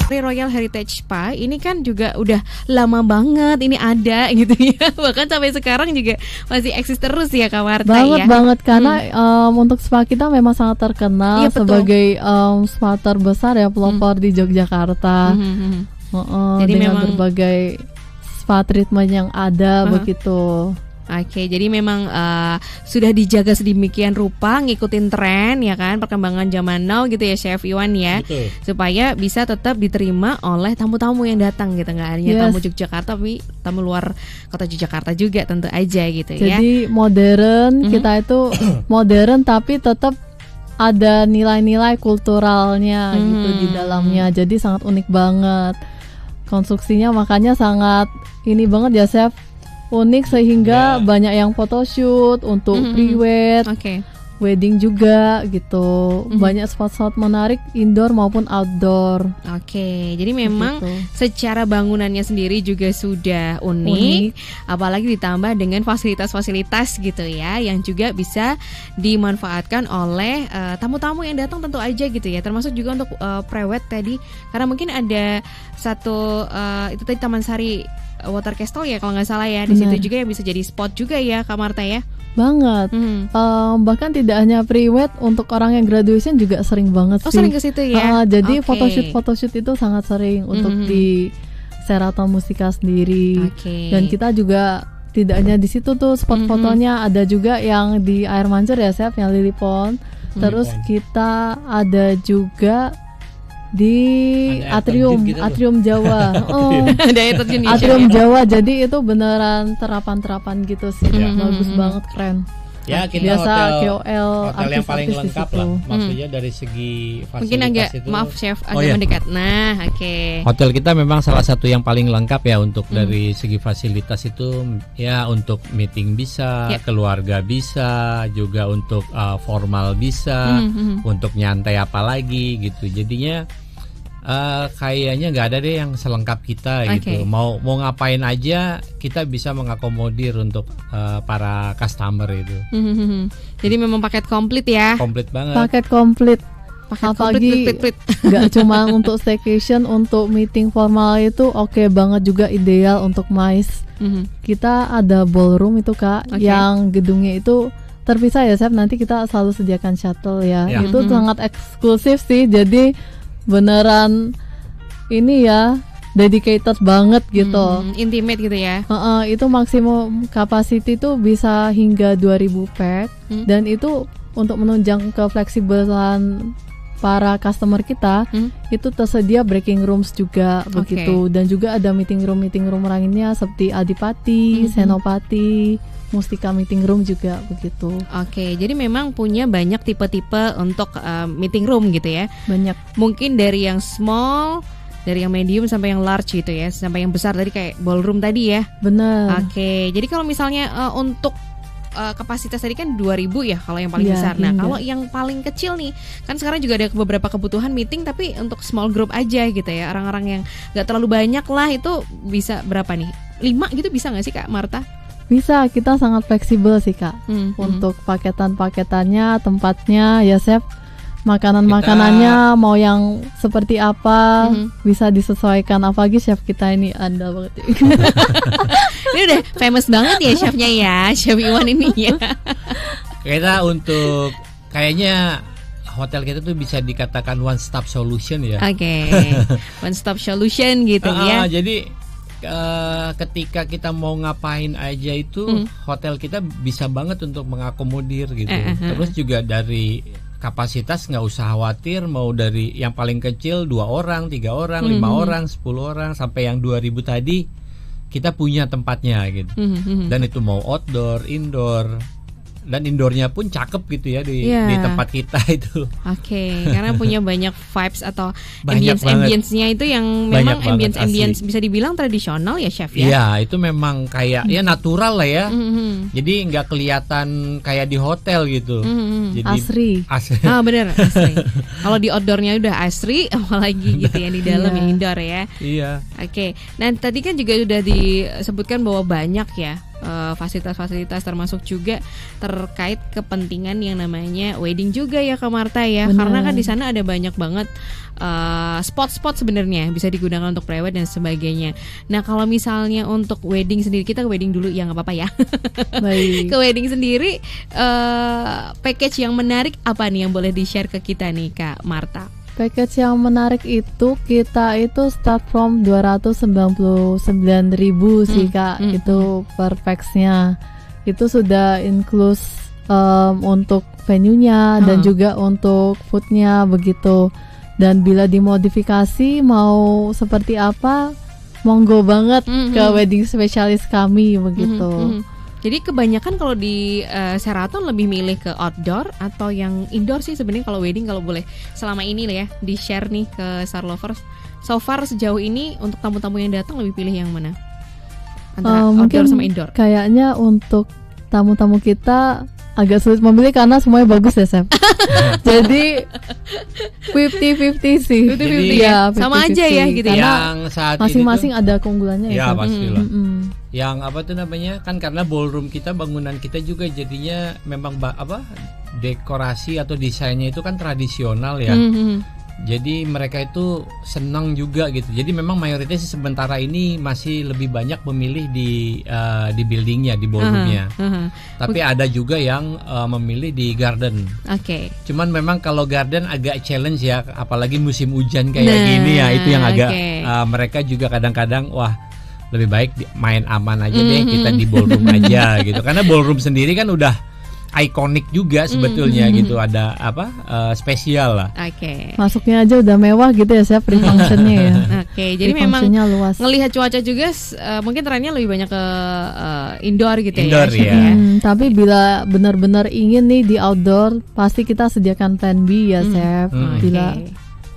Royal Heritage Spa ini kan juga udah lama banget ini ada gitu ya. Bahkan sampai sekarang juga masih eksis terus ya Kak Marta ya. Banget karena untuk spa kita memang sangat terkenal sebagai spa terbesar ya pelopor di Yogyakarta. Jadi dengan memang berbagai spa treatment yang ada begitu. Oke, jadi memang sudah dijaga sedemikian rupa, ngikutin tren ya kan, perkembangan zaman now gitu ya Chef Iwan ya. Betul. Supaya bisa tetap diterima oleh tamu-tamu yang datang gitu, nggak hanya tamu Yogyakarta tapi tamu luar kota Yogyakarta juga tentu aja gitu ya. Jadi modern, kita itu modern tapi tetap ada nilai-nilai kulturalnya gitu di dalamnya. Jadi sangat unik banget. Konstruksinya makanya sangat ini banget ya Chef. Unik sehingga banyak yang photoshoot untuk pre-wed, wedding juga gitu. Banyak spot-spot menarik indoor maupun outdoor. Jadi memang secara bangunannya sendiri juga sudah unik. Apalagi ditambah dengan fasilitas-fasilitas gitu ya, yang juga bisa dimanfaatkan oleh tamu-tamu yang datang tentu aja gitu ya. Termasuk juga untuk pre-wed tadi, karena mungkin ada satu itu tadi Taman Sari Water Castle ya kalau nggak salah ya. Di situ juga yang bisa jadi spot juga ya Kak Marta ya. Banget. Bahkan tidak hanya pre-wed, untuk orang yang graduation juga sering banget sih. Sering ke situ ya. Jadi photoshoot itu sangat sering untuk di Sheraton Mustika sendiri. Dan kita juga tidak hanya di situ tuh spot fotonya, ada juga yang di air mancur ya Chef, yang Lily Pond. Terus kita ada juga di atrium Jawa. Atrium Jawa. Jadi itu beneran terapan-terapan gitu sih. Bagus banget, keren. Ya, kita biasa hotel yang paling lengkap lah. Maksudnya dari segi fasilitas mungkin agak itu. Maaf Chef, agak mendekat. Nah, Hotel kita memang salah satu yang paling lengkap ya untuk dari segi fasilitas itu ya, untuk meeting bisa, keluarga bisa, juga untuk formal bisa, untuk nyantai apalagi gitu. Jadinya kayaknya nggak ada deh yang selengkap kita gitu. Mau ngapain aja kita bisa mengakomodir untuk para customer itu. Jadi memang paket komplit ya. Komplit banget. Paket komplit. Apalagi nggak cuma untuk staycation, untuk meeting formal itu oke banget juga, ideal untuk MICE. Kita ada ballroom itu Kak, yang gedungnya itu terpisah ya Chef. Nanti kita selalu sediakan shuttle ya. Itu sangat eksklusif sih. Jadi beneran ini ya, dedicated banget gitu. Intimate gitu ya. Itu maksimum capacity tuh bisa hingga 2000 pack. Dan itu untuk menunjang kefleksibelan para customer kita, itu tersedia breaking rooms juga begitu. Dan juga ada meeting room lainnya seperti Adipati, Senopati, Mustika meeting room juga begitu. Jadi memang punya banyak tipe-tipe untuk meeting room gitu ya. Banyak. Mungkin dari yang small, dari yang medium sampai yang large gitu ya, sampai yang besar tadi kayak ballroom tadi ya. Benar. Jadi kalau misalnya untuk kapasitas tadi kan 2000 ya kalau yang paling besar. Nah, kalau yang paling kecil nih, kan sekarang juga ada beberapa kebutuhan meeting tapi untuk small group aja gitu ya. Orang-orang yang gak terlalu banyak lah, itu bisa berapa nih? 5 gitu bisa gak sih Kak Marta? Bisa, kita sangat fleksibel sih Kak. Untuk paketan-paketannya, tempatnya ya Chef. Makanan-makanannya mau yang seperti apa, bisa disesuaikan. Apalagi chef kita ini andal banget. Ini udah famous banget ya chefnya ya, Chef Iwan ini ya. Kita untuk kayaknya hotel kita tuh bisa dikatakan one stop solution ya. One stop solution gitu ya. Jadi ketika kita mau ngapain aja itu hotel kita bisa banget untuk mengakomodir gitu. Terus juga dari kapasitas nggak usah khawatir, mau dari yang paling kecil 2 orang, 3 orang, 5 orang, 10 orang sampai yang 2000 tadi kita punya tempatnya gitu. Dan itu mau outdoor, indoor. Dan indoornya pun cakep gitu ya di tempat kita itu. Karena punya banyak vibes atau ambience-nya itu yang memang ambience bisa dibilang tradisional ya Chef ya. Iya, itu memang kayak ya natural lah ya. Jadi nggak kelihatan kayak di hotel gitu. Jadi asri. Bener, asri. Kalau di outdoornya udah asri, apalagi gitu ya di dalam yang indoor ya. Iya. Nah tadi kan juga sudah disebutkan bahwa banyak ya fasilitas-fasilitas termasuk juga terkait kepentingan yang namanya wedding juga ya Kak Marta ya. Bener. Karena kan di sana ada banyak banget spot-spot sebenarnya bisa digunakan untuk private dan sebagainya. Nah kalau misalnya untuk wedding sendiri, kita ke wedding dulu ya nggak apa-apa ya. Baik. Ke wedding sendiri package yang menarik apa nih yang boleh di-share ke kita nih Kak Marta? Package yang menarik itu kita itu start from 299.000 sih Kak. Itu per pax-nya. Itu sudah include untuk venue-nya dan juga untuk food-nya begitu. Dan bila dimodifikasi mau seperti apa, monggo banget ke wedding spesialis kami begitu. Jadi kebanyakan kalau di Sheraton lebih milih ke outdoor atau yang indoor sih sebenarnya kalau wedding, kalau boleh selama ini lah ya di share nih ke Star Lovers. So far sejauh ini untuk tamu-tamu yang datang lebih pilih yang mana? Antara outdoor sama indoor? Kayaknya untuk tamu-tamu kita agak sulit memilih karena semuanya bagus ya Sep. Jadi 50-50 sih. 50-50 ya. Sama aja ya gitu ya. Yang saat masing-masing ini tuh, ada keunggulannya ya. Ya pastilah. Yang apa tuh namanya? Kan karena ballroom kita, bangunan kita juga jadinya memang dekorasi atau desainnya itu kan tradisional ya. Jadi mereka itu senang juga gitu. Jadi memang mayoritas sementara ini masih lebih banyak memilih di buildingnya, di ballroomnya. Tapi ada juga yang memilih di garden. Oke. Cuman memang kalau garden agak challenge ya, apalagi musim hujan kayak gini ya. Itu yang agak mereka juga kadang-kadang lebih baik main aman aja deh, kita di ballroom aja gitu. Karena ballroom sendiri kan udah ikonik juga sebetulnya gitu, ada spesial lah. Oke. Masuknya aja udah mewah gitu ya, saya pre-functionnya ya. Oke, jadi memang luas. Ngelihat cuaca juga mungkin trennya lebih banyak ke indoor gitu indoor, ya. Tapi bila benar-benar ingin nih di outdoor, pasti kita sediakan plan B ya, Chef. Bila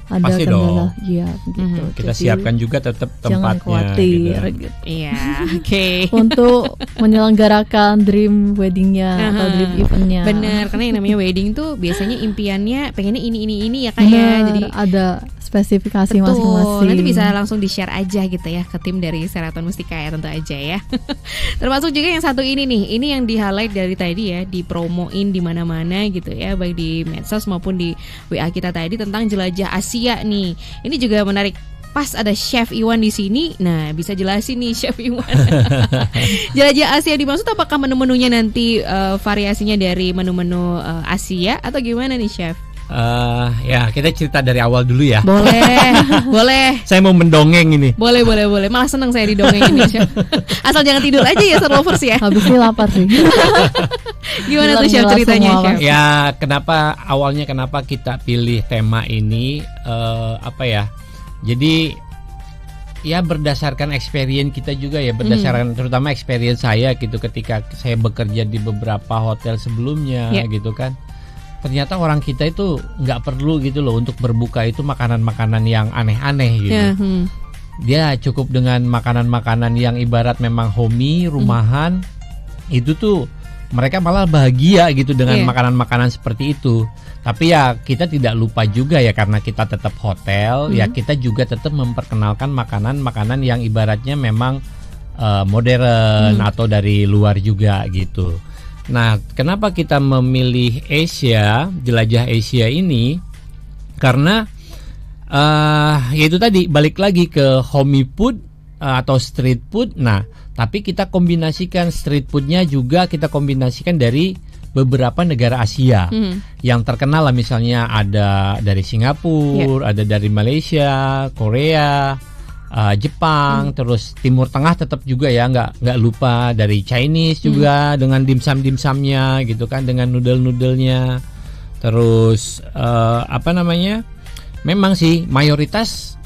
ada pasti kendala, ya begitu. Kita jadi, siapkan juga tetap tempatnya. Jangan khawatir gitu. Iya, oke. Untuk menyelenggarakan dream weddingnya atau dream eventnya. Bener, karena yang namanya wedding tuh biasanya impiannya pengennya ini ya Kak ya. Jadi ada spesifikasi masing-masing. Nanti bisa langsung di-share aja gitu ya ke tim dari Sheraton Mustika ya, tentu aja ya. Termasuk juga yang satu ini nih, ini yang di-highlight dari tadi ya, dipromoin di mana-mana gitu ya, baik di medsos maupun di WA kita tadi tentang jelajah Asia nih. Ini juga menarik. Pas ada Chef Iwan di sini, nah bisa jelasin nih Chef Iwan. Jelajah Asia dimaksud apakah menu-menunya nanti variasinya dari menu-menu Asia atau gimana nih Chef? Ya kita cerita dari awal dulu ya. Boleh. Saya mau mendongeng ini. Boleh. Malah seneng saya didongeng ini. Asal jangan tidur aja ya Star Lovers ya. Habis ini lapar sih. Gimana tuh Chef ceritanya Chef? Ya kenapa kita pilih tema ini Jadi ya berdasarkan experience kita juga ya, berdasarkan terutama experience saya gitu ketika saya bekerja di beberapa hotel sebelumnya gitu kan. Ternyata orang kita itu nggak perlu gitu loh untuk berbuka itu makanan-makanan yang aneh-aneh gitu. Dia cukup dengan makanan-makanan yang ibarat memang homey, rumahan. Itu tuh mereka malah bahagia gitu dengan makanan-makanan seperti itu. Tapi ya kita tidak lupa juga ya, karena kita tetap hotel, ya kita juga tetap memperkenalkan makanan-makanan yang ibaratnya memang modern atau dari luar juga gitu. Nah, kenapa kita memilih Asia, jelajah Asia ini? Karena yaitu tadi balik lagi ke homey food atau street food. Nah, tapi kita kombinasikan street foodnya juga kita kombinasikan dari beberapa negara Asia yang terkenal lah, misalnya ada dari Singapura, ada dari Malaysia, Korea, Jepang, terus Timur Tengah tetap juga ya, nggak lupa dari Chinese juga dengan dimsum-dimsumnya gitu kan, dengan noodle-noodlenya. Terus memang sih mayoritas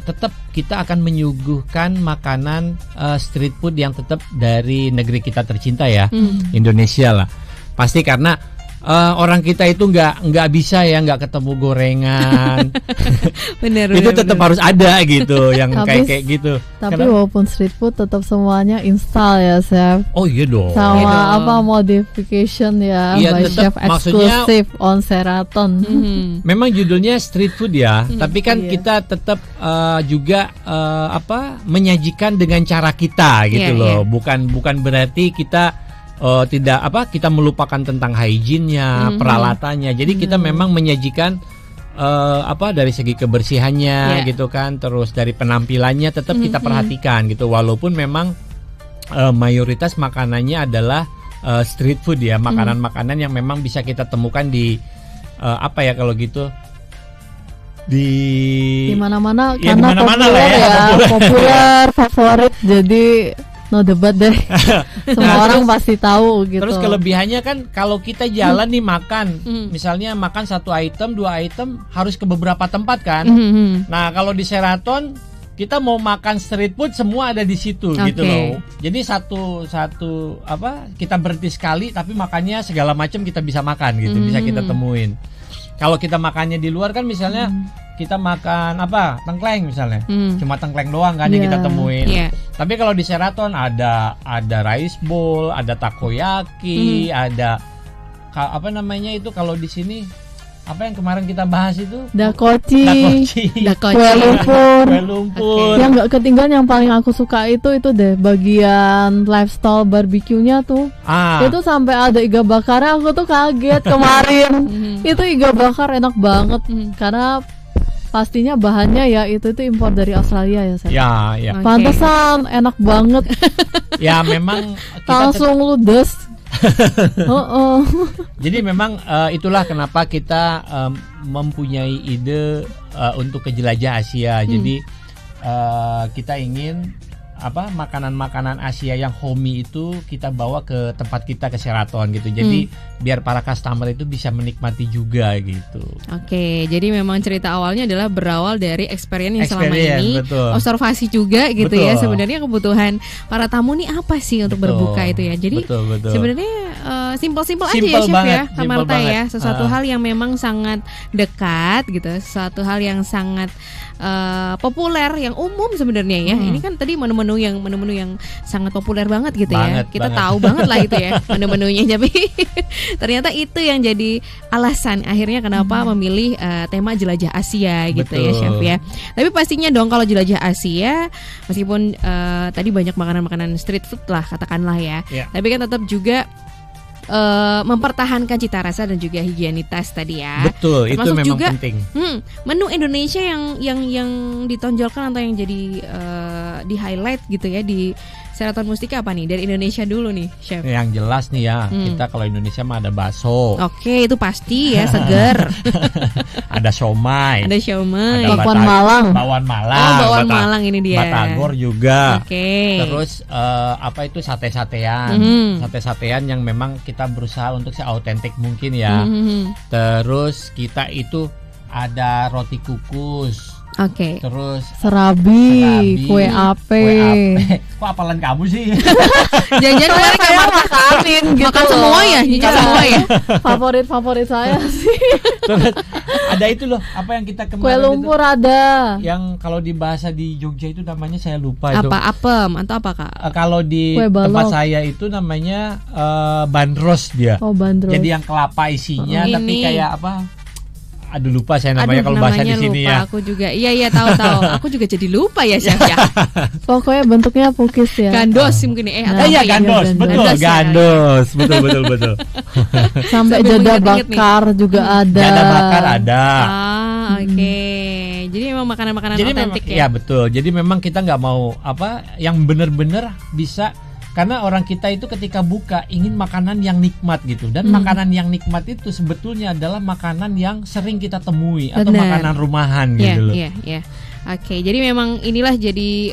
tetap kita akan menyuguhkan makanan street food yang tetap dari negeri kita tercinta ya, Indonesia lah. Pasti karena orang kita itu nggak bisa ya nggak ketemu gorengan. Bener, itu tetap harus ada gitu yang kayak gitu. Tapi walaupun street food tetap semuanya install ya chef. Oh iya dong. Sama apa modification ya by chef eksklusif on Sheraton. Memang judulnya street food ya, tapi kan kita tetap juga menyajikan dengan cara kita gitu loh. Bukan berarti kita tidak kita melupakan tentang hygiene-nya, peralatannya. Jadi kita memang menyajikan dari segi kebersihannya gitu kan, terus dari penampilannya tetap kita perhatikan gitu. Walaupun memang mayoritas makanannya adalah street food ya, makanan-makanan yang memang bisa kita temukan di kalau gitu di mana-mana ya, karena populer favorit, jadi no debat deh. Semua orang pasti tahu gitu. Terus kelebihannya kan kalau kita jalan nih makan, misalnya makan 1 item, 2 item harus ke beberapa tempat kan. Nah, kalau di Sheraton kita mau makan street food semua ada di situ gitu loh. Jadi satu kita berhenti sekali tapi makannya segala macam kita bisa makan gitu, bisa kita temuin. Kalau kita makannya di luar kan misalnya kita makan tengkleng misalnya, cuma tengkleng doang kan yang kita temuin. Tapi kalau di Sheraton ada rice bowl, ada takoyaki, ada itu kalau di sini apa yang kemarin kita bahas itu? Dakochi. Kue lumpur. Yang nggak ketinggalan yang paling aku suka itu deh bagian lifestyle barbecue-nya tuh. Itu sampai ada iga bakar, aku tuh kaget kemarin. Itu iga bakar enak banget karena pastinya bahannya ya itu impor dari Australia ya saya. Ya. Pantesan enak banget. Ya memang kita langsung ludes. Jadi memang itulah kenapa kita mempunyai ide untuk ke jelajah Asia. Jadi kita ingin makanan-makanan Asia yang homey itu kita bawa ke tempat kita, ke Sheraton gitu. Jadi biar para customer itu bisa menikmati juga gitu. Oke, jadi memang cerita awalnya adalah berawal dari experience yang selama ini, observasi juga gitu ya. Sebenarnya kebutuhan para tamu nih apa sih untuk berbuka itu ya. Jadi sebenarnya simpel-simpel aja ya chef ya, Marta ya. Sesuatu hal yang memang sangat dekat gitu, sesuatu hal yang sangat populer, yang umum sebenarnya ya. Ini kan tadi menu-menu yang sangat populer banget gitu ya. Kita tahu banget lah itu ya menu-menunya, tapi ternyata itu yang jadi alasan akhirnya kenapa memilih tema jelajah Asia gitu ya chef ya. Tapi pastinya dong kalau jelajah Asia meskipun tadi banyak makanan-makanan street food lah katakanlah ya, tapi kan tetap juga mempertahankan cita rasa dan juga higienitas tadi ya. Betul, termasuk itu memang juga, penting. Menu Indonesia yang ditonjolkan atau yang jadi di highlight gitu ya di Sheraton Mustika apa nih? Dari Indonesia dulu nih, chef. Yang jelas nih ya, kita kalau Indonesia mah ada bakso. Oke, itu pasti ya, seger. Ada siomay. Ada siomay. Bakwan Malang. Bakwan Malang. Oh, bakwan Malang ini dia. Batagor juga. Oke. Terus itu sate-satean. Sate-satean yang memang kita berusaha untuk seautentik mungkin ya. Terus kita itu ada roti kukus. Oke. Terus serabi, kue ape. Kok apalan kamu sih? Jangan-jangan kemarin kayak makan gitu. Makan semua ya, nyicip semua ya. Favorit saya sih. Terus ada itu loh, apa yang kita kemarin kue lumpur itu, ada. Yang kalau di bahasa di Jogja itu namanya saya lupa itu. Apa apem atau apa Kak? Kalau di tempat saya itu namanya bandros dia. Oh, bandros. Jadi yang kelapa isinya tapi kayak apa? Aduh lupa saya namanya kalau bahasa di sini ya. Aku juga. Iya tahu. Aku juga jadi lupa ya chef ya. Pokoknya bentuknya pukis ya. Gandos mungkin iya gandos, betul. Gandos, betul. Sampai jada bakar juga ada. Jada bakar ada. Oke. Jadi memang makanan-makanan otentik ya. Iya betul. Jadi memang kita nggak mau yang benar-benar bisa. Karena orang kita itu ketika buka ingin makanan yang nikmat gitu. Dan makanan yang nikmat itu sebetulnya adalah makanan yang sering kita temui. Atau makanan rumahan gitu loh. Iya. Oke, jadi memang inilah jadi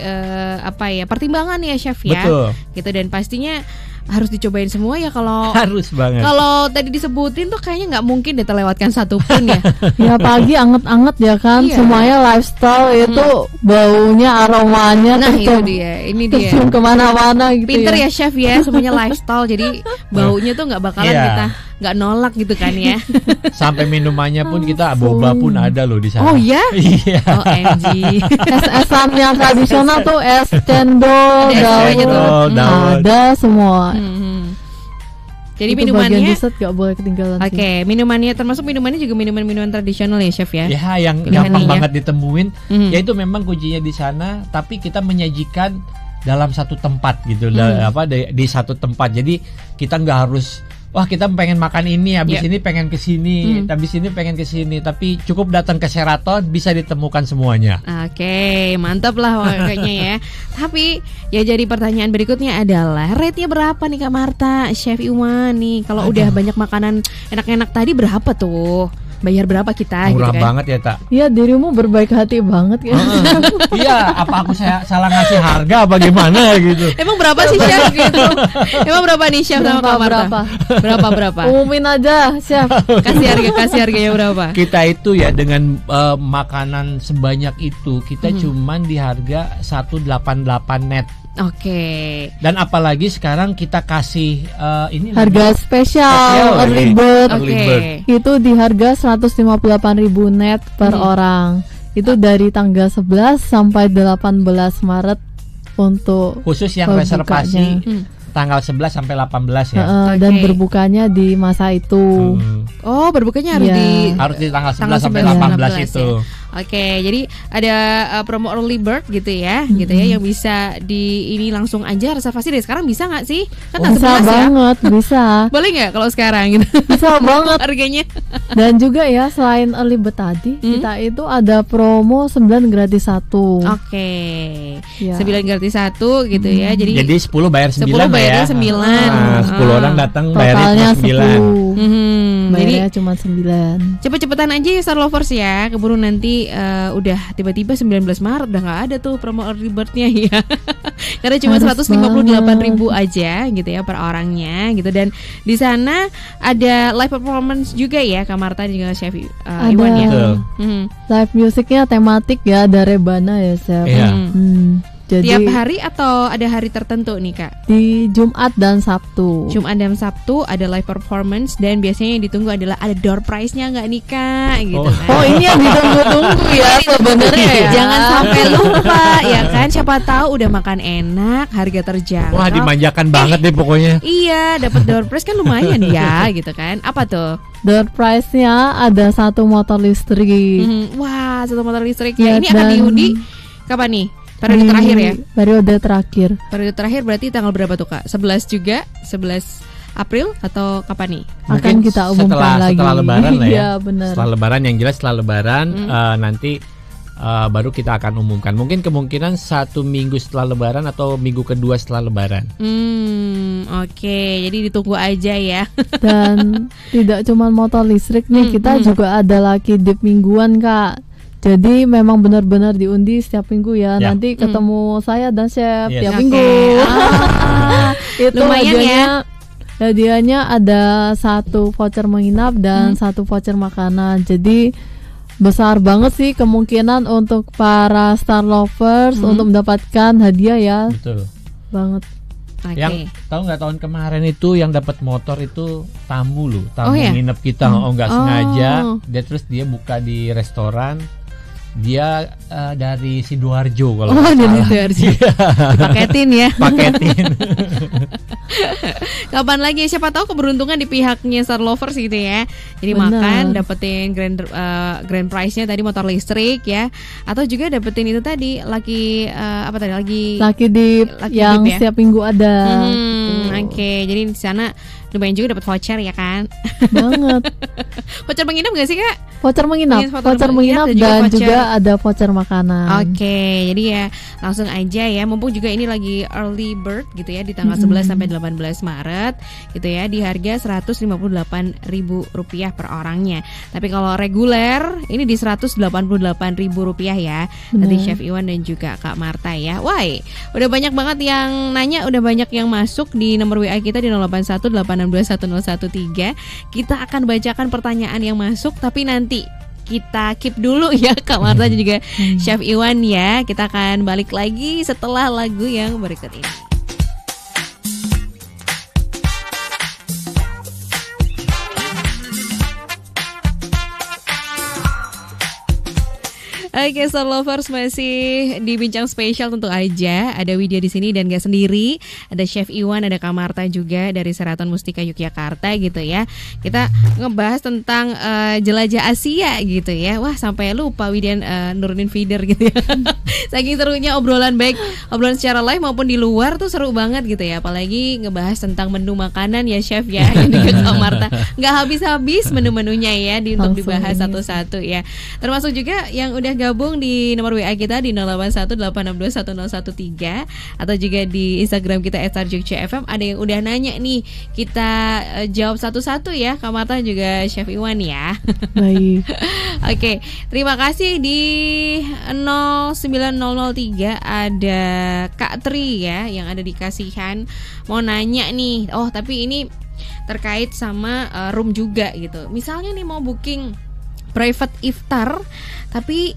pertimbangan ya chef ya. Betul. Gitu, dan pastinya harus dicobain semua ya kalau harus banget. Kalau tadi disebutin tuh kayaknya nggak mungkin deh terlewatkan satu pun ya. Ya pagi anget-anget ya kan. Semuanya lifestyle itu baunya, aromanya. Nah ini dia. Kemana-mana gitu. Pinter ya chef ya, semuanya lifestyle. Jadi baunya tuh nggak bakalan kita nggak nolak gitu kan ya. Sampai minumannya pun kita boba pun ada loh di sana. Oh ya? Iya. OMG. Es-esan yang tradisional tuh es cendol, daun, ada semua. Jadi itu minumannya bagian dessert gak boleh ketinggalan. Oke, minumannya termasuk minumannya juga minuman-minuman tradisional ya, Chef ya. Ya, yang gampang banget ditemuin. Yaitu memang kuncinya di sana, tapi kita menyajikan dalam satu tempat gitu, di satu tempat. Jadi kita nggak harus kita pengen makan ini, habis ini pengen ke sini, habis ini pengen ke sini, tapi cukup datang ke Sheraton bisa ditemukan semuanya. Oke, mantap lah pokoknya ya. Tapi ya jadi pertanyaan berikutnya adalah rate-nya berapa nih Kak Marta, Chef Iwan nih? Kalau udah banyak makanan enak-enak tadi berapa tuh? Bayar berapa kita? Murah gitu kan? banget ya, Tak? Iya, dirimu berbaik hati banget ya. Iya, apa aku salah ngasih harga apa gimana gitu? Emang berapa sih Chef gitu? Emang berapa nih Chef sama Kak Marta? Berapa? Umumin aja, Chef. Kasih harganya berapa? Kita itu ya dengan makanan sebanyak itu kita cuman di harga 188 net. Oke. Dan apalagi sekarang kita kasih ini harga spesial early bird. Itu di harga 158.000 net per orang. Itu dari tanggal 11 sampai 18 Maret untuk khusus yang reservasi tanggal 11 sampai 18 ya. Dan berbukanya di masa itu. Oh, berbukanya harus di tanggal 11 sampai 18 itu. Oke, jadi ada promo early bird gitu ya, yang bisa ini langsung aja reservasi dari sekarang, bisa nggak sih? Kan bisa banget, bisa. Boleh nggak kalau sekarang gitu? Bisa banget harganya. Dan juga ya selain early bird tadi, kita itu ada promo 9 gratis 1. Oke. 9 gratis 1 gitu ya. Jadi 10 bayar 9 bayarnya 9. 10 orang datang bayarnya 9. Bayarnya cuma 9. Cepet-cepetan aja ya Star Lovers ya. Keburu nanti udah tiba-tiba 19 Maret udah nggak ada tuh promo early bird-nya ya. Karena cuma 158.000 aja gitu ya per orangnya gitu. Dan di sana ada live performance juga ya Kak Marta dan juga Chef Iwan ya. Live musiknya tematik ya, ada rebana ya Chef. Jadi, tiap hari atau ada hari tertentu nih Kak? Di Jumat dan Sabtu. Jumat dan Sabtu ada live performance dan biasanya yang ditunggu adalah ada door prize-nya nggak nih Kak? Gitu kan. Oh ini yang ditunggu-tunggu ya sebenarnya ya. Jangan sampai lupa ya kan. Siapa tahu udah makan enak, harga terjangkau. Wah dimanjakan banget deh pokoknya. Iya, dapat door prize kan lumayan ya gitu kan. Apa tuh? Door prize-nya ada 1 motor listrik. Wah 1 motor listrik ya. Ini akan diundi kapan nih? Periode terakhir ya? Periode terakhir berarti tanggal berapa tuh Kak? 11 juga? 11 April atau kapan nih? Akan kita umumkan lagi. Setelah lebaran lah ya. Iya benar. Setelah lebaran, yang jelas setelah lebaran nanti baru kita akan umumkan. Mungkin kemungkinan 1 minggu setelah lebaran atau minggu kedua setelah lebaran. Oke, jadi ditunggu aja ya. Dan tidak cuma motor listrik nih, kita juga ada lagi dip mingguan Kak. Jadi memang benar-benar diundi setiap minggu ya. Nanti ketemu saya dan Chef tiap minggu. Itu lumayan ya. Hadiahnya ada 1 voucher menginap dan 1 voucher makanan. Jadi besar banget sih kemungkinan untuk para Star Lovers untuk mendapatkan hadiah ya. Betul. Banget. Yang tahu nggak tahun kemarin itu yang dapat motor itu tamu loh, tamu nginep kita nggak sengaja. Dia buka di restoran. Dia dari Sidoarjo kalau dari Sidoarjo. Paketin ya. Paketin. Kapan lagi? Siapa tahu keberuntungan di pihaknya Star Lovers gitu ya. Jadi makan, dapetin grand prize-nya tadi motor listrik ya. Atau juga dapetin itu tadi lagi dip yang ya? Setiap minggu ada. Oke, jadi di sana lumayan juga dapat voucher ya kan? Banget. Voucher menginap nggak sih Kak? Voucher menginap dan juga ada voucher makanan. Oke, jadi ya langsung aja ya. Mumpung juga ini lagi early bird gitu ya di tanggal 11 sampai 18 Maret gitu ya, di harga Rp158.000 per orangnya. Tapi kalau reguler ini di Rp188.000 ya. Nanti Chef Iwan dan juga Kak Marta ya. Wah, udah banyak banget yang nanya, udah banyak yang masuk di nomor WA kita di 0818621013. Kita akan bacakan pertanyaan yang masuk, tapi nanti kita keep dulu ya Kak Marta dan juga Chef Iwan ya. Kita akan balik lagi setelah lagu yang berikut ini. Oke, Star Lovers masih di bincang spesial tentu aja. Ada Widya di sini dan gak sendiri. Ada Chef Iwan, ada Kak Marta juga dari Sheraton Mustika Yogyakarta gitu ya. Kita ngebahas tentang jelajah Asia gitu ya. Wah, sampai lupa Widya nurunin feeder gitu ya. Saking serunya obrolan, baik obrolan secara live maupun di luar tuh seru banget gitu ya. Apalagi ngebahas tentang menu makanan ya Chef ya. Yang juga Kak Marta nggak habis-habis menu-menunya ya untuk dibahas satu-satu ya. Termasuk juga yang udah gabung di nomor WA kita di 0818621013 atau juga di Instagram kita @starjogja_fm. Ada yang udah nanya nih, kita jawab satu-satu ya, Kak Marta juga Chef Iwan ya. Baik. Oke, terima kasih. Di 09003 ada Kak Tri ya yang ada di Kasihan, mau nanya nih. Oh, tapi ini terkait sama room juga gitu. Misalnya nih mau booking private iftar tapi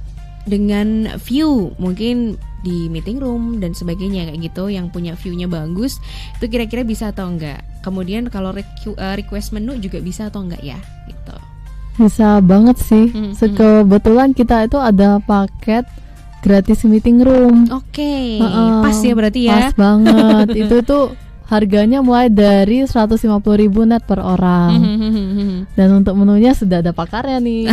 dengan view mungkin di meeting room dan sebagainya kayak gitu, yang punya view-nya bagus, itu kira-kira bisa atau enggak? Kemudian kalau request menu juga bisa atau enggak ya gitu. Bisa banget sih. Kebetulan kita itu ada paket gratis meeting room. Oke. Pas ya berarti ya. Pas banget. Itu tuh harganya mulai dari 150.000 net per orang. Dan untuk menunya sudah ada pakarnya nih.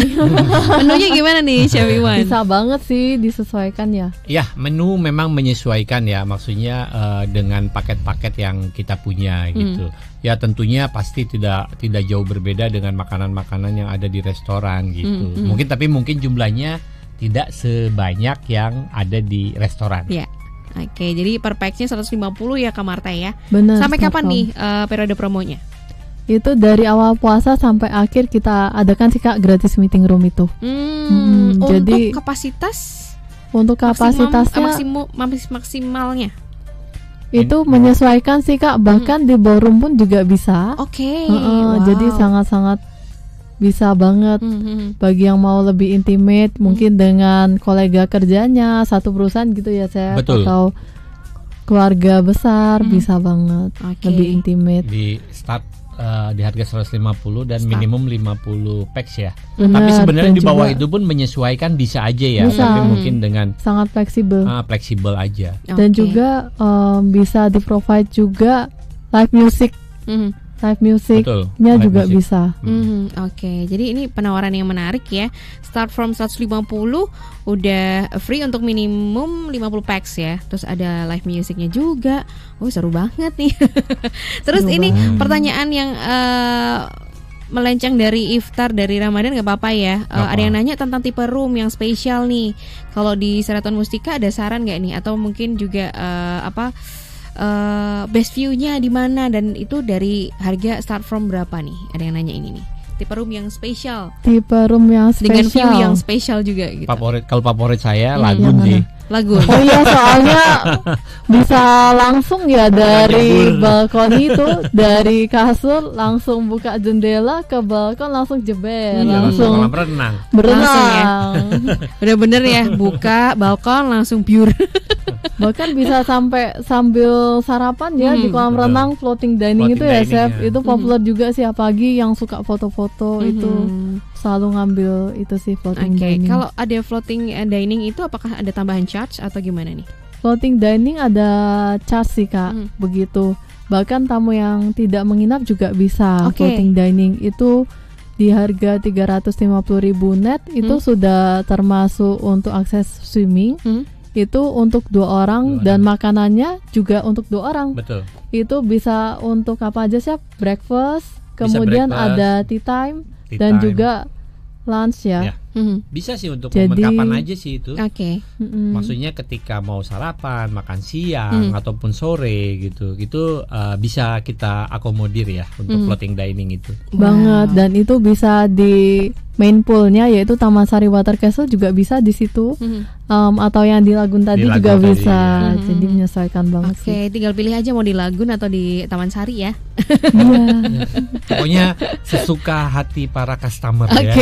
Menunya gimana nih Chef Iwan? Bisa banget sih disesuaikan ya. Ya, menu memang menyesuaikan ya. Maksudnya dengan paket-paket yang kita punya gitu. Ya tentunya pasti tidak jauh berbeda dengan makanan-makanan yang ada di restoran gitu. Mungkin jumlahnya tidak sebanyak yang ada di restoran. Ya. Oke, jadi per packnya 150 ya Kak Marta ya. Benar. Sampai kapan nih periode promonya? Itu dari awal puasa sampai akhir kita adakan sih Kak gratis meeting room itu. Jadi untuk kapasitas? Untuk kapasitasnya maksimalnya? Itu menyesuaikan sih Kak, bahkan di ballroom pun juga bisa. Oke. Jadi sangat-sangat bisa banget bagi yang mau lebih intimate, mungkin dengan kolega kerjanya satu perusahaan gitu ya saya, atau keluarga besar, bisa banget lebih intimate. Di start di harga 150 dan minimum 50 packs ya. Benar, tapi sebenarnya di bawah itu pun menyesuaikan bisa aja ya, tapi mungkin dengan sangat fleksibel. Fleksibel aja. Dan juga bisa di provide juga live music. Live musicnya juga music bisa. Oke, jadi ini penawaran yang menarik ya. Start from 150 udah free untuk minimum 50 packs ya. Terus ada live musicnya juga. Oh, seru banget nih. Terus seru ini banget. Pertanyaan yang melenceng dari iftar, dari Ramadan, gak apa-apa ya. Ada yang nanya tentang tipe room yang spesial nih. Kalau di Sheraton Mustika ada saran gak nih? Atau mungkin juga best view-nya di mana, dan itu dari harga start from berapa nih? Ada yang nanya ini nih. Tipe room yang spesial. Tipe room yang spesial. Dengan view yang spesial juga gitu. Kalau favorit saya Lagun sih. Lagun. Oh iya, soalnya bisa langsung ya dari balkon itu, dari kasur langsung buka jendela ke balkon, langsung jebel, langsung berenang. Ya. Bener-bener ya, buka balkon langsung pure. Bahkan bisa sampai sambil sarapan ya di kolam renang, floating dining itu ya Chef. Itu populer juga sih, apalagi yang suka foto-foto itu selalu ngambil itu sih, floating dining. Kalau ada floating dining itu apakah ada tambahan charge atau gimana nih? Floating dining ada charge sih Kak, begitu. Bahkan tamu yang tidak menginap juga bisa floating dining. Itu di harga 350.000 net, itu sudah termasuk untuk akses swimming. Itu untuk 2 orang dan makanannya juga untuk 2 orang. Betul. Itu bisa untuk apa aja Chef? Breakfast, kemudian ada tea time dan juga lunch ya. Bisa sih untuk momen kapan aja sih itu. Maksudnya ketika mau sarapan, makan siang ataupun sore gitu. Itu bisa kita akomodir ya untuk floating dining itu. Banget, dan itu bisa di main poolnya yaitu Taman Sari Water Castle juga bisa di situ. Atau yang di Lagun tadi juga bisa. Jadi menyesuaikan banget sih. Tinggal pilih aja mau di Lagun atau di Taman Sari ya. Pokoknya sesuka hati para customer ya.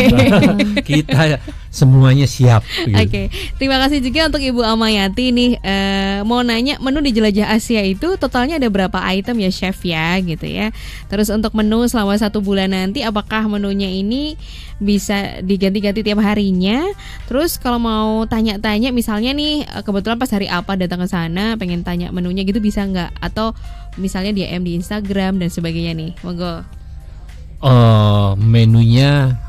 Kita kita semuanya siap. Gitu. Oke, terima kasih juga untuk Ibu Amayati nih. Mau nanya, menu di Jelajah Asia itu totalnya ada berapa item ya chef ya gitu ya. Terus untuk menu selama 1 bulan nanti, apakah menunya ini bisa diganti-ganti tiap harinya? Terus kalau mau tanya-tanya misalnya nih kebetulan pas hari apa datang ke sana pengen tanya menunya gitu bisa nggak? Atau misalnya DM di Instagram dan sebagainya nih, monggo. Menunya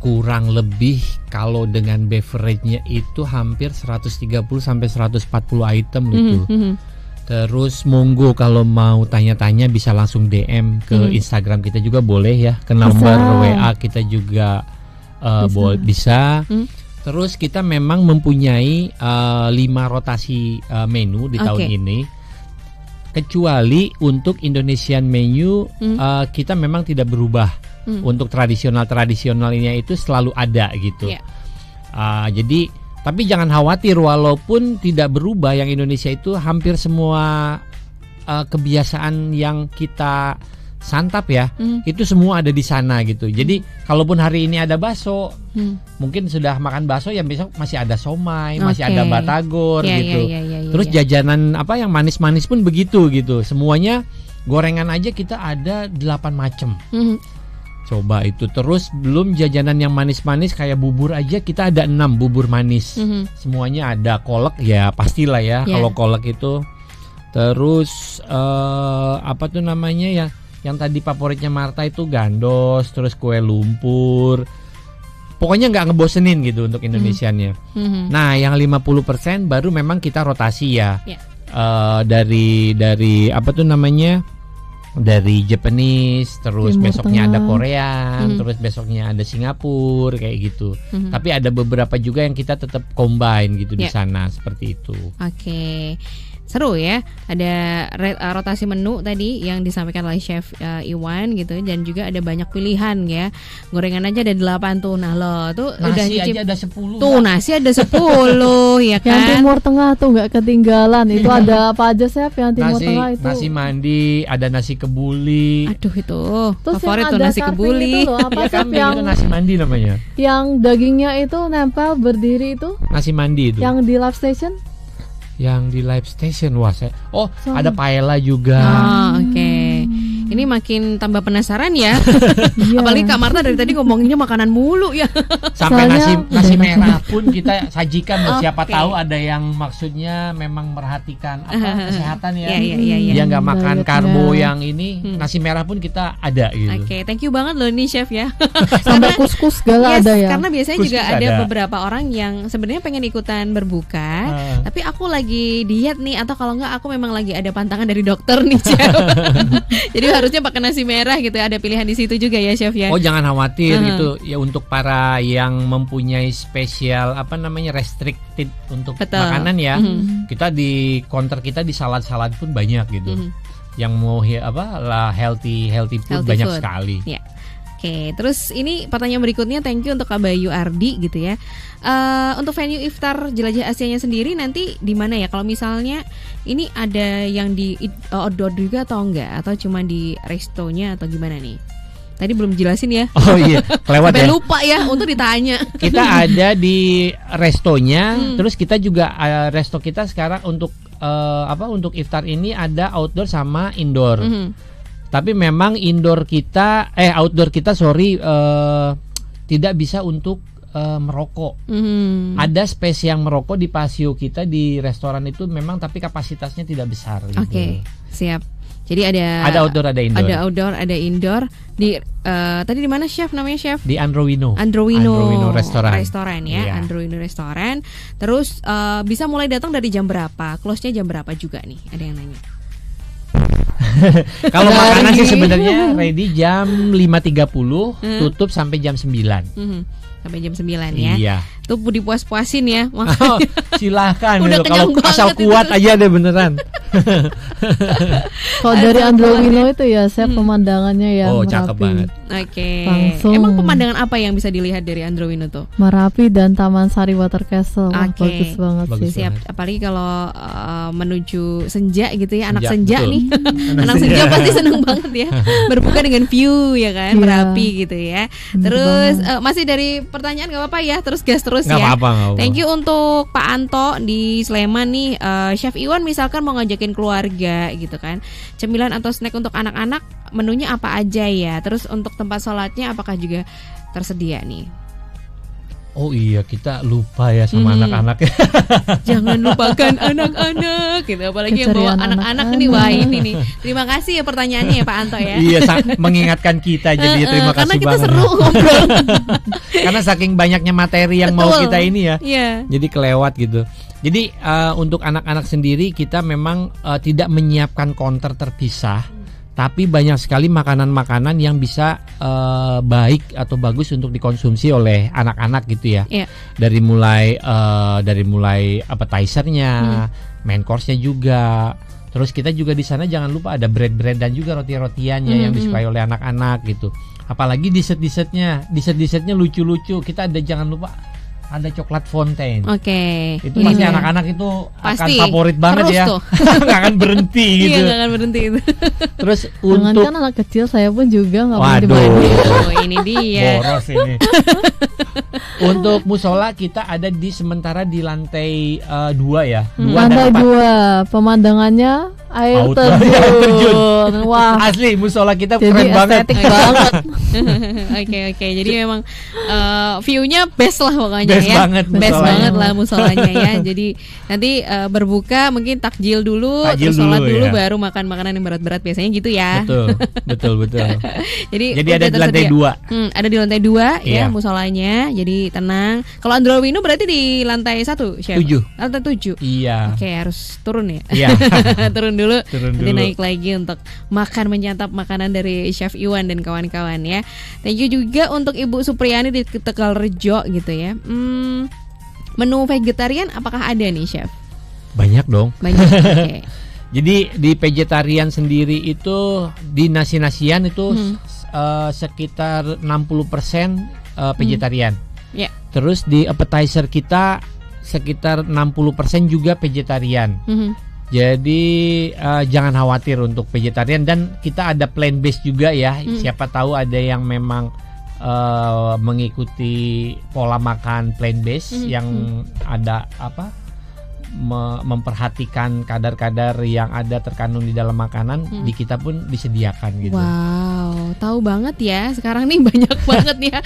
kurang lebih kalau dengan beverage-nya itu hampir 130 sampai 140 item gitu. Terus monggo kalau mau tanya-tanya bisa langsung DM ke Instagram kita juga boleh ya, ke nomor WA kita juga bisa. Terus kita memang mempunyai 5 rotasi menu di tahun ini. Kecuali untuk Indonesian menu kita memang tidak berubah. Untuk tradisionalnya itu selalu ada gitu. Jadi tapi jangan khawatir, walaupun tidak berubah, yang Indonesia itu hampir semua kebiasaan yang kita santap ya, itu semua ada di sana gitu. Jadi kalaupun hari ini ada bakso, mungkin sudah makan bakso, yang besok masih ada somai, masih ada batagor gitu. Terus jajanan apa yang manis-manis pun begitu gitu. Semuanya, gorengan aja kita ada 8 macam. Coba itu. Terus belum jajanan yang manis-manis kayak bubur aja kita ada 6 bubur manis. Semuanya ada. Kolak ya pastilah ya. Kalau kolak itu. Terus apa tuh namanya ya, yang tadi favoritnya Marta itu gandos, terus kue lumpur. Pokoknya nggak ngebosenin gitu untuk Indonesianya. Nah, yang 50% baru memang kita rotasi ya. Dari apa tuh namanya? Dari Japanese, terus Timur besoknya Tengah. Ada Korea, terus besoknya ada Singapura kayak gitu. Tapi ada beberapa juga yang kita tetap combine gitu di sana, seperti itu. Oke. Seru ya, ada rotasi menu tadi yang disampaikan oleh Chef Iwan gitu, dan juga ada banyak pilihan ya. Gorengan aja ada 8 tuh. Nah lo tuh nasi udah aja ada 10. Tuh nasi ada 10 ya kan. Yang Timur Tengah tuh nggak ketinggalan. Itu ada apa aja Chef yang Timur Tengah itu? Nasi mandi, ada nasi kebuli. Aduh itu terus favorit tuh nasi kebuli. Itu loh, apa ya, yang itu nasi mandi namanya. Yang dagingnya itu nempel berdiri itu? Nasi mandi itu. Yang di Live Station? Yang di Live Station, wah saya. Ada paella juga. Oke. Ini makin tambah penasaran ya. Apalagi Kak Marta dari tadi ngomonginnya makanan mulu ya. Sampai nasi merah pun kita sajikan loh. Siapa tahu ada yang maksudnya memang merhatikan kesehatan ya. Dia nggak makan karbo yang ini. Nasi merah pun kita ada gitu. Oke, thank you banget loh nih Chef ya. Sampai kuskus segala ada ya. Karena biasanya juga ada beberapa orang yang sebenarnya pengen ikutan berbuka, tapi aku lagi diet nih, atau kalau nggak aku memang lagi ada pantangan dari dokter nih Chef. Jadi harusnya pakai nasi merah gitu. Ada pilihan di situ juga ya Chef ya. Oh jangan khawatir itu ya, untuk para yang mempunyai spesial apa namanya restricted untuk makanan ya. Kita di counter kita di salad-salad pun banyak gitu. Yang mau healthy food banyak sekali. Ya. Oke, terus ini pertanyaan berikutnya, thank you untuk Kak Bayu Ardi gitu ya. Untuk venue iftar Jelajah Asianya sendiri nanti di mana ya? Kalau misalnya ini ada yang di outdoor juga atau enggak? Atau cuma di restonya atau gimana nih? Tadi belum jelasin ya. Oh iya, kelewat ya. Lupa ya untuk ditanya. Kita ada di restonya, terus kita juga resto kita sekarang untuk untuk iftar ini ada outdoor sama indoor. Tapi memang outdoor kita tidak bisa untuk merokok. Ada space yang merokok di patio kita di restoran itu memang, tapi kapasitasnya tidak besar gitu. Oke, siap. Jadi ada outdoor, ada indoor. Ada outdoor, ada indoor. Di tadi di mana Chef namanya Chef? Di Androwino restoran. Restoran ya, Androwino restoran. Terus bisa mulai datang dari jam berapa? Close-nya jam berapa juga nih? Ada yang nanya. Kalau makanan sih sebenarnya ready jam 5.30, tutup sampai jam 9. Sampai jam 9 ya. Iya. tuh dipuas-puasin ya. Oh, silahkan Udah kalau asal kuat aja deh beneran. Kalau dari Androwino itu ya, saya pemandangannya yang Merapi. Cakep banget. Oke. Langsung. Emang pemandangan apa yang bisa dilihat dari Androwino tuh? Merapi dan Taman Sari Water Castle. Bagus banget sih. Siap. Apalagi kalau menuju senja gitu ya, anak senja betul. nih. Anak senja pasti seneng banget ya. Berbuka dengan view ya kan, Merapi gitu ya. Terus masih dari pertanyaan gak apa-apa ya, terus gas terus gak ya. Apa-apa. Thank you untuk Pak Anto di Sleman nih. Chef Iwan misalkan mau ngajakin keluarga gitu kan, cemilan atau snack untuk anak-anak, menunya apa aja ya? Terus untuk tempat sholatnya apakah juga tersedia nih? Oh iya, kita lupa ya sama anak-anak. Jangan lupakan anak-anak gitu, apalagi yang bawa anak-anak nih. Wah ini nih. Terima kasih ya pertanyaannya ya Pak Anto ya. Iya, mengingatkan kita, jadi terima kasih karena kita banget. Seru ngobrol. Karena saking banyaknya materi yang mau kita ini ya. Jadi kelewat gitu. Jadi untuk anak-anak sendiri kita memang tidak menyiapkan counter terpisah. Tapi banyak sekali makanan-makanan yang bisa baik atau bagus untuk dikonsumsi oleh anak-anak gitu ya. Dari mulai appetizer-nya, main course-nya juga. Terus kita juga di sana jangan lupa ada bread-bread dan juga roti-rotiannya yang disukai oleh anak-anak gitu. Apalagi dessert-dessertnya lucu-lucu. Kita ada, jangan lupa ada coklat fontaine. Itu pasti anak-anak itu pasti akan favorit banget ya. Nggak akan berhenti gitu. Iya, nggak akan berhenti itu. Terus untuk kan anak kecil, saya pun juga nggak boleh dimandi. Ini dia. Boros ini. Untuk musola kita ada di sementara di lantai 2 ya. Lantai 2, pemandangannya air terjun. Wah, asli musola kita jadi keren banget. banget. Oke. Jadi memang view-nya best lah pokoknya. Best banget lah musolanya ya. Jadi nanti berbuka mungkin takjil dulu, terus sholat dulu ya. Baru makan makanan yang berat-berat biasanya gitu ya. Betul. Jadi ada di lantai 2. Ada di lantai 2 ya musolanya. Jadi tenang. Kalau Androwino berarti di lantai 1, Chef? 7. Lantai 7. Iya. Oke, harus turun ya. Iya. Turun dulu. Nanti naik lagi untuk menyantap makanan dari Chef Iwan dan kawan-kawan ya. Thank you juga untuk Ibu Supriyani di Tegalrejo gitu ya. Menu vegetarian apakah ada nih, Chef? Banyak dong. Banyak. Okay. Jadi di vegetarian sendiri itu di nasi-nasian itu sekitar 60% vegetarian. Terus di appetizer kita sekitar 60% juga vegetarian. Jadi jangan khawatir untuk vegetarian, dan kita ada plant based juga ya. Siapa tahu ada yang memang mengikuti pola makan plant based yang ada memperhatikan kadar-kadar yang ada terkandung di dalam makanan. Di kita pun disediakan gitu. Wow, tahu banget ya. Sekarang nih banyak banget ya.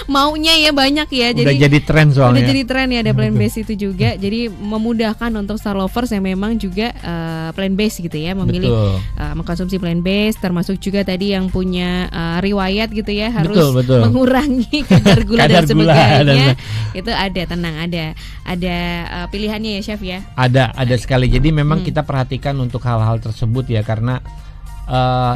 Maunya ya banyak ya. Udah jadi tren soalnya. Udah jadi tren ya, ada plant based itu juga. Jadi memudahkan untuk star lovers yang memang juga plant based gitu ya, memilih mengkonsumsi plant based, termasuk juga tadi yang punya riwayat gitu ya, harus mengurangi kadar gula dan sebagainya. Itu ada, tenang, ada pilihannya ya, Chef ya. Ada sekali. Jadi memang kita perhatikan untuk hal-hal tersebut ya, karena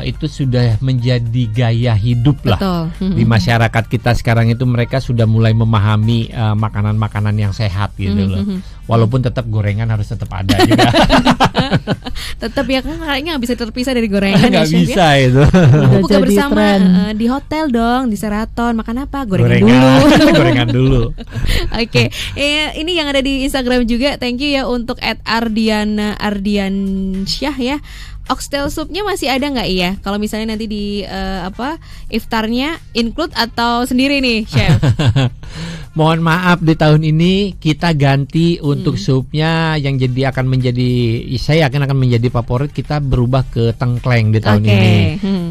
itu sudah menjadi gaya hidup lah di masyarakat kita sekarang. Itu mereka sudah mulai memahami makanan-makanan yang sehat gitu loh. Walaupun tetap gorengan harus tetap ada juga. Tetap ya, kan kayaknya nggak bisa terpisah dari gorengan. Nggak bisa ya, itu. Buka bersama di hotel dong, di Sheraton, makan apa? Gorengan dulu. Gorengan dulu. Oke. Ini yang ada di Instagram juga. Thank you ya untuk @ardiansyah ya. Oxtail supnya masih ada nggak ya? Kalau misalnya nanti di iftarnya include atau sendiri nih, Chef? Mohon maaf, di tahun ini kita ganti untuk supnya yang akan menjadi favorit, kita berubah ke tengkleng di tahun ini.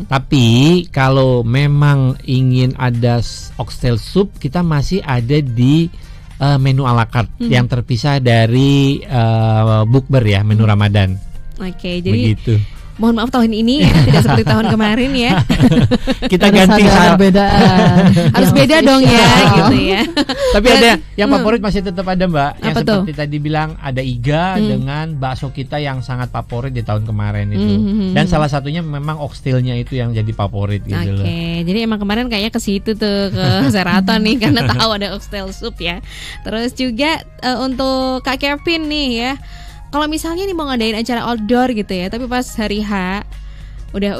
Tapi kalau memang ingin ada oxtail soup, kita masih ada di menu à la carte yang terpisah dari bukber ya, menu Ramadan. Oke, jadi begitu. mohon maaf tahun ini ya tidak seperti tahun kemarin ya. Kita ganti perbedaan. Harus beda dong ya gitu ya. Tapi ada yang favorit masih tetap ada Mbak. Yang apa seperti tuh? tadi bilang ada iga dengan bakso kita yang sangat favorit di tahun kemarin itu. Dan salah satunya memang oxtailnya itu yang jadi favorit gitu loh. Jadi emang kemarin kayaknya ke situ tuh ke Sheraton nih karena tahu ada oxtail soup ya. Terus juga untuk Kak Kevin nih ya. Kalau misalnya nih mau ngadain acara outdoor gitu ya, tapi pas hari H udah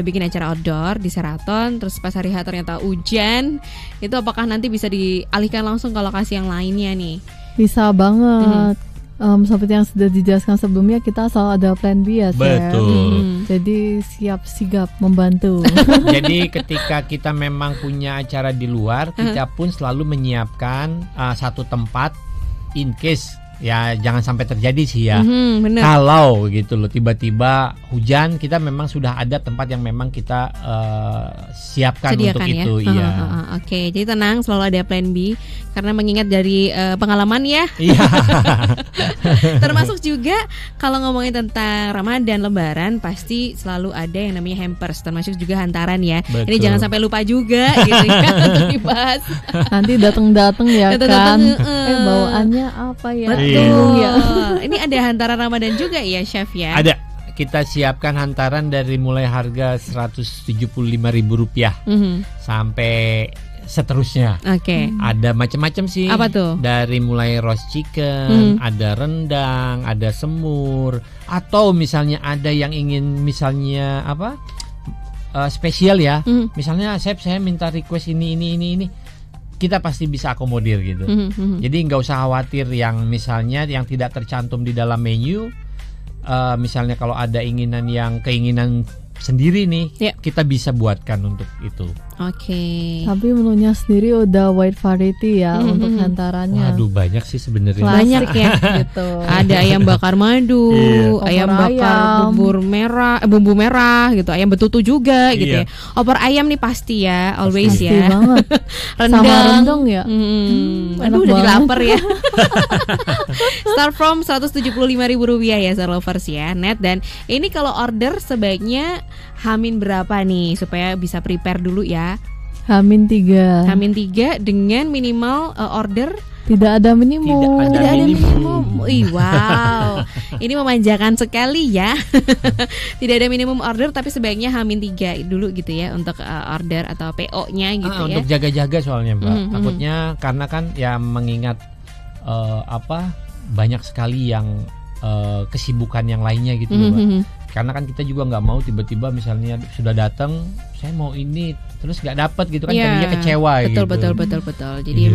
bikin acara outdoor di Sheraton, terus pas hari H ternyata hujan, itu apakah nanti bisa dialihkan langsung ke lokasi yang lainnya nih? Bisa banget. Seperti yang sudah dijelaskan sebelumnya, kita selalu ada plan B ya. Betul. Jadi siap sigap membantu. Jadi ketika kita memang punya acara di luar, kita pun selalu menyiapkan satu tempat in case. Ya jangan sampai terjadi sih ya. Bener. Kalau gitu loh tiba-tiba hujan, kita memang sudah ada tempat yang memang kita siapkan sediakan untuk ya? Itu. Iya. Oke, jadi tenang, selalu ada plan B karena mengingat dari pengalaman ya. Iya. Termasuk juga kalau ngomongin tentang Ramadan, Lebaran pasti selalu ada yang namanya hampers, termasuk juga hantaran ya. Betul. Ini jangan sampai lupa juga gitu ya untuk dibahas. Nanti datang ya kan. Bawaannya apa ya? Betul. Ini ada hantaran Ramadan juga ya, Chef ya? Ada. Kita siapkan hantaran dari mulai harga Rp175.000 sampai seterusnya. Oke. Ada macam-macam sih. Apa tuh? Dari mulai roast chicken, ada rendang, ada semur, atau misalnya ada yang ingin misalnya apa? Spesial ya. Misalnya chef saya minta request ini. Kita pasti bisa akomodir gitu. Jadi nggak usah khawatir yang misalnya yang tidak tercantum di dalam menu. Misalnya kalau ada keinginan sendiri nih, kita bisa buatkan untuk itu. Oke. Tapi menunya sendiri udah wide variety ya untuk hantarannya. Waduh, banyak sih sebenarnya. Banyak ya. Gitu. Ada ayam bakar madu, ayam bakar bumbu merah gitu, ayam betutu juga gitu ya. Opor ayam nih pasti ya, always pasti ya. Banget. Rendang. Sama rendang ya. Aduh udah lapar ya. Start from Rp175.000 ya Star Lovers ya, net. Dan ini kalau order sebaiknya Hamin berapa nih supaya bisa prepare dulu ya? H-3 dengan minimal order tidak ada minimum. Tidak ada minimum. Wow. Ini memanjakan sekali ya. Tidak ada minimum order tapi sebaiknya H-3 dulu gitu ya untuk order atau PO-nya gitu ya. Untuk jaga-jaga soalnya Mbak. Takutnya karena kan ya mengingat banyak sekali yang kesibukan yang lainnya gitu Mbak. Karena kan kita juga nggak mau tiba-tiba misalnya sudah datang, saya mau ini terus nggak dapat gitu kan, jadinya kecewa gitu. Betul. Jadi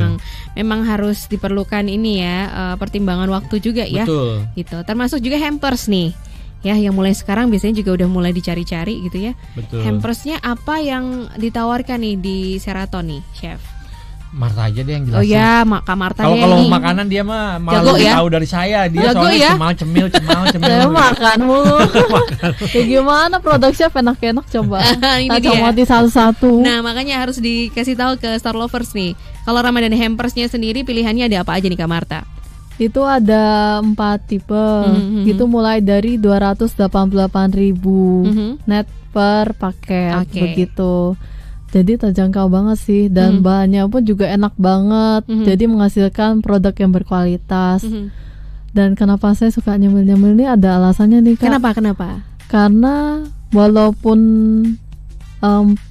memang harus diperlukan ini ya pertimbangan waktu juga ya. Betul. Gitu. Termasuk juga hampers nih. Ya, yang mulai sekarang biasanya juga udah mulai dicari-cari gitu ya. Betul. Hampersnya apa yang ditawarkan nih di Sheraton nih, Chef? Marta aja deh yang jelasin. Oh ya, Kak Marta deh. Kalau makanan dia mah malah lebih tahu dari saya. Dia jago soalnya ya? cemil. Saya makan mulu. Ya gimana produk-chef enak-enak coba. Kita comoti satu-satu. Nah, makanya harus dikasih tahu ke Star Lovers nih. Kalau Ramadan Hampersnya sendiri pilihannya ada apa aja nih Kak Marta? Itu ada 4 tipe. Itu mulai dari 288.000 net per paket begitu. Jadi terjangkau banget sih dan bahannya pun juga enak banget. Jadi menghasilkan produk yang berkualitas. Dan kenapa saya suka nyemil-nyemil ini ada alasannya nih Kak. Kenapa? Karena walaupun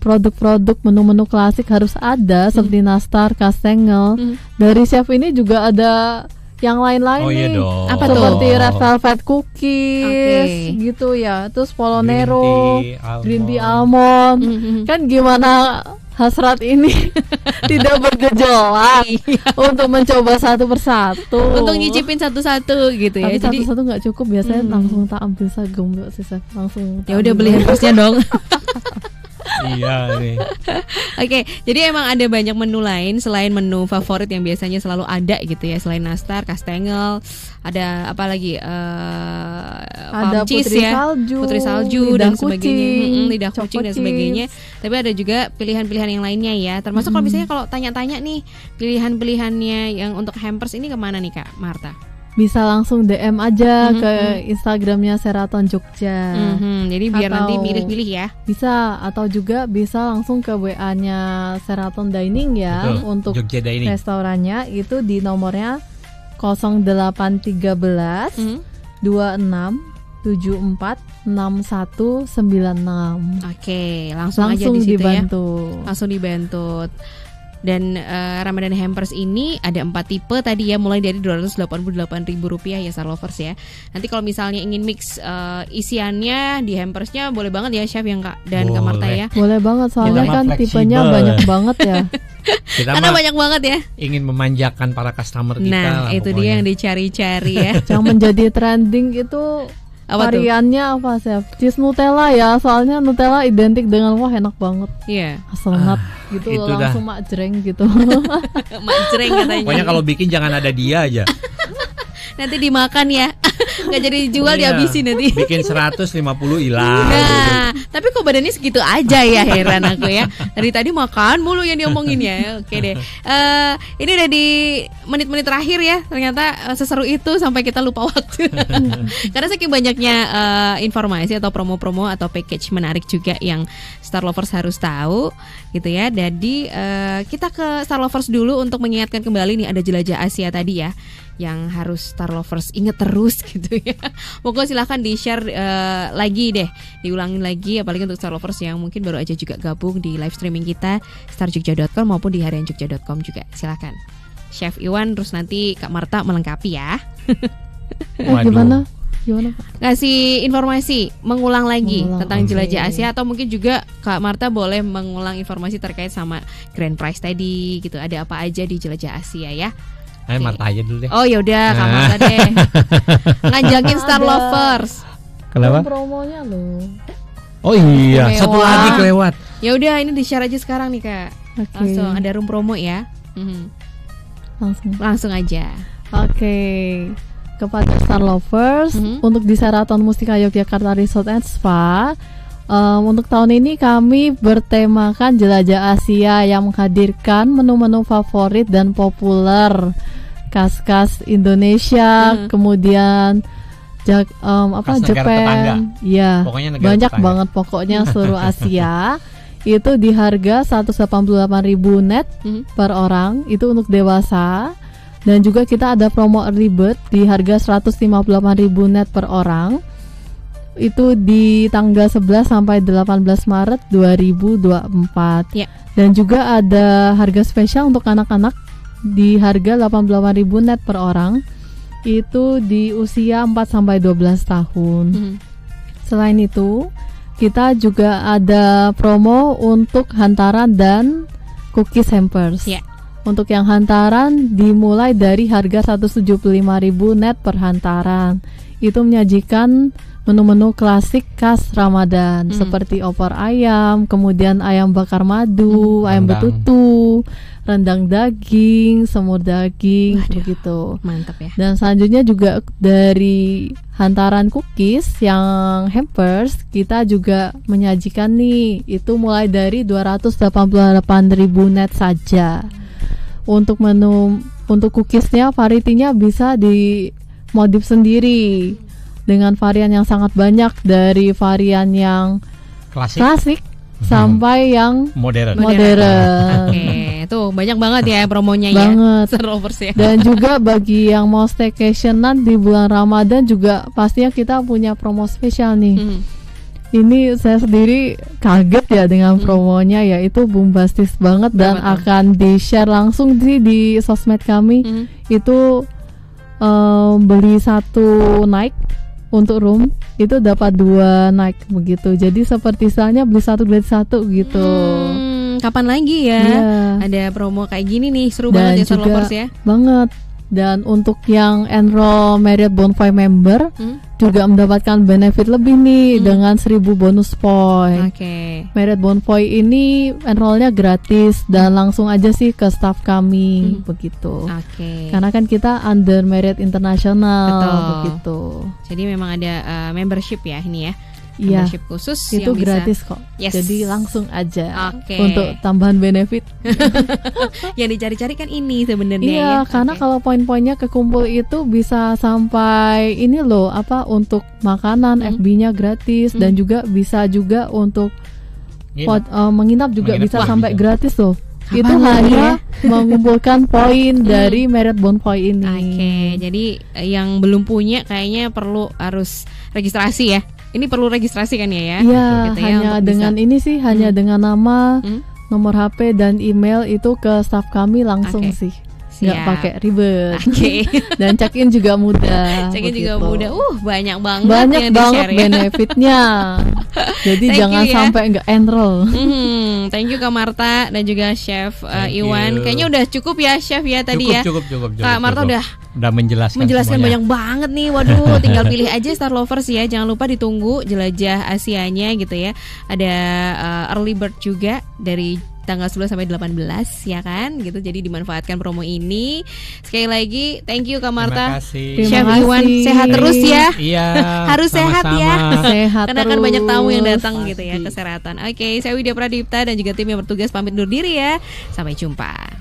produk-produk menu-menu klasik harus ada seperti nastar, kastengel, dari chef ini juga ada yang lain-lain nih. Apa seperti red velvet cookies gitu ya. Terus polonero, green tea almond. Kan gimana hasrat ini tidak bergejolak untuk mencoba satu persatu, untuk nyicipin satu-satu gitu ya. Tapi jadi satu-satu nggak cukup, biasanya langsung tak ambil sagem sih langsung. Ya udah beli hampersnya dong. Iya nih. Oke, jadi emang ada banyak menu lain selain menu favorit yang biasanya selalu ada gitu ya. Selain nastar, kastengel, ada apa lagi? Ada putri salju dan sebagainya, lidah kucing dan cheese. sebagainya. Tapi ada juga pilihan-pilihan yang lainnya ya. Termasuk kalau misalnya kalau tanya-tanya nih pilihan-pilihannya yang untuk hampers ini kemana nih Kak Marta? bisa langsung DM aja ke Instagramnya Sheraton Jogja. Jadi biar nanti milih-milih ya. Bisa, atau juga bisa langsung ke WA-nya Sheraton Dining ya. Betul. Untuk Jogja Dining. Restorannya itu di nomornya 0813 26 74 6196. Oke, langsung aja di situ dibantu. Ya. Langsung dibantu. Dan Ramadan Hampers ini ada 4 tipe tadi ya, mulai dari Rp288.000 ya Star Lovers ya. Nanti kalau misalnya ingin mix isiannya di hampersnya boleh banget ya Chef yang Kak dan Kak Marta ya. Boleh banget, soalnya kan tipenya banyak banget ya. Karena banyak banget ya. Ingin memanjakan para customer kita. Nah, itu pokoknya dia yang dicari-cari ya. Yang menjadi trending itu variannya apa Chef? Cheese Nutella ya, soalnya Nutella identik dengan wah enak banget. Iya. Hazelnut gitu langsung mak jreng gitu. Mak jreng katanya. Pokoknya kalau bikin jangan ada dia aja. Nanti dimakan ya. Nggak jadi dijual, dihabisin nanti. Bikin 150 hilang. Nah, tapi kok badannya segitu aja ya, heran aku ya. Dari tadi makan mulu yang diomongin ya. Oke deh. Ini udah di menit-menit terakhir ya. Ternyata seseru itu sampai kita lupa waktu. Karena saking banyaknya informasi atau promo-promo atau package menarik juga yang Star Lovers harus tahu gitu ya. Jadi kita ke Star Lovers dulu untuk mengingatkan kembali nih, ada jelajah Asia tadi ya, yang harus Star Lovers inget terus gitu ya. Monggo silahkan di-share lagi deh, diulangin lagi, apalagi untuk Star Lovers yang mungkin baru aja juga gabung di live streaming kita starjogja.com maupun di harianjogja.com juga. Silahkan Chef Iwan, terus nanti Kak Marta melengkapi ya. Gimana Pak? Ngasih informasi, mengulang lagi tentang jelajah Asia, atau mungkin juga Kak Marta boleh mengulang informasi terkait sama Grand Prize tadi gitu. Ada apa aja di jelajah Asia ya? Marta aja dulu deh. Oh yaudah, Kak Marta deh. Ngajakin Star Lovers. Kenapa? Promonya loh. Oh iya, satu lagi kelewat. Ya udah, ini di-share aja sekarang nih Kak. Langsung ada room promo ya. Langsung aja. Oke. Kepada Star Lovers, untuk di Sheraton Mustika Yogyakarta Resort and Spa, untuk tahun ini kami bertemakan jelajah Asia yang menghadirkan menu-menu favorit dan populer khas-khas Indonesia, kemudian Jepang, ya banyak tetangga banget pokoknya seluruh Asia. Itu di harga 188.000 net per orang, itu untuk dewasa. Dan juga kita ada promo early bird di harga 158.000 net per orang. Itu di tanggal 11 sampai 18 Maret 2024 ya. Dan juga ada harga spesial untuk anak-anak di harga 88.000 net per orang. Itu di usia 4 sampai 12 tahun. Selain itu, kita juga ada promo untuk hantaran dan cookies hampers ya. Untuk yang hantaran dimulai dari harga 175.000 net per hantaran. Itu menyajikan menu-menu klasik khas Ramadan seperti opor ayam, kemudian ayam bakar madu, ayam betutu, rendang daging, semur daging. Waduh, begitu. Mantap ya. Dan selanjutnya juga dari hantaran cookies yang hampers, kita juga menyajikan nih, itu mulai dari 288.000 net saja. Untuk menu, untuk cookiesnya varietinya bisa dimodif sendiri dengan varian yang sangat banyak, dari varian yang klasik sampai yang modern. Oke, tuh banyak banget ya promonya banget. Ya. Dan juga bagi yang mau staycationan di bulan Ramadan juga pastinya kita punya promo spesial nih. Ini saya sendiri kaget ya dengan promonya, yaitu bombastis banget dan akan di-share langsung di sosmed kami. Itu beli 1 night untuk room itu dapat 2 night begitu. Jadi seperti misalnya beli 1 gratis 1 gitu. Kapan lagi ya? Ada promo kayak gini nih, seru banget ya Star Lovers ya. Banget. Dan untuk yang enroll Marriott Bonvoy member juga mendapatkan benefit lebih nih dengan 1.000 bonus point. Marriott Bonvoy ini enrollnya gratis dan langsung aja sih ke staff kami begitu. Karena kan kita under Marriott International begitu. Jadi memang ada membership ya ini ya. membership khusus itu yang gratis bisa, kok. Jadi langsung aja untuk tambahan benefit. Yang dicari-cari kan ini sebenarnya. Iya, karena kalau poin-poinnya kekumpul itu bisa sampai ini loh, untuk makanan FB-nya gratis dan juga bisa juga untuk menginap juga bisa sampai gratis loh. Itu hanya mengumpulkan poin dari Marriott Bond Point ini. Oke, jadi yang belum punya kayaknya harus registrasi ya. Ini perlu registrasi kan ya? Iya, gitu hanya dengan ini sih, hanya dengan nama, nomor HP dan email itu ke staff kami langsung sih. Nggak pakai ribet. Dan check-in juga mudah. Check-in juga mudah. Banyak banget benefitnya. Jadi jangan sampai nggak enroll. Thank you Kak Marta dan juga Chef Iwan. Kayaknya udah cukup ya Chef ya tadi ya. Cukup. Kak Marta udah menjelaskan banyak banget nih. Waduh, tinggal pilih aja Star Lovers ya. Jangan lupa ditunggu jelajah Asianya gitu ya. Ada early bird juga dari tanggal 11 sampai 18 ya kan gitu. Jadi dimanfaatkan promo ini. Sekali lagi thank you Kak Marta. Chef Iwan sehat terus ya. Iya. Harus sehat ya. Sehat karena kan banyak tamu yang datang gitu ya, kesehatan. Oke, saya Widya Pradipta dan juga tim yang bertugas pamit undur diri ya. Sampai jumpa.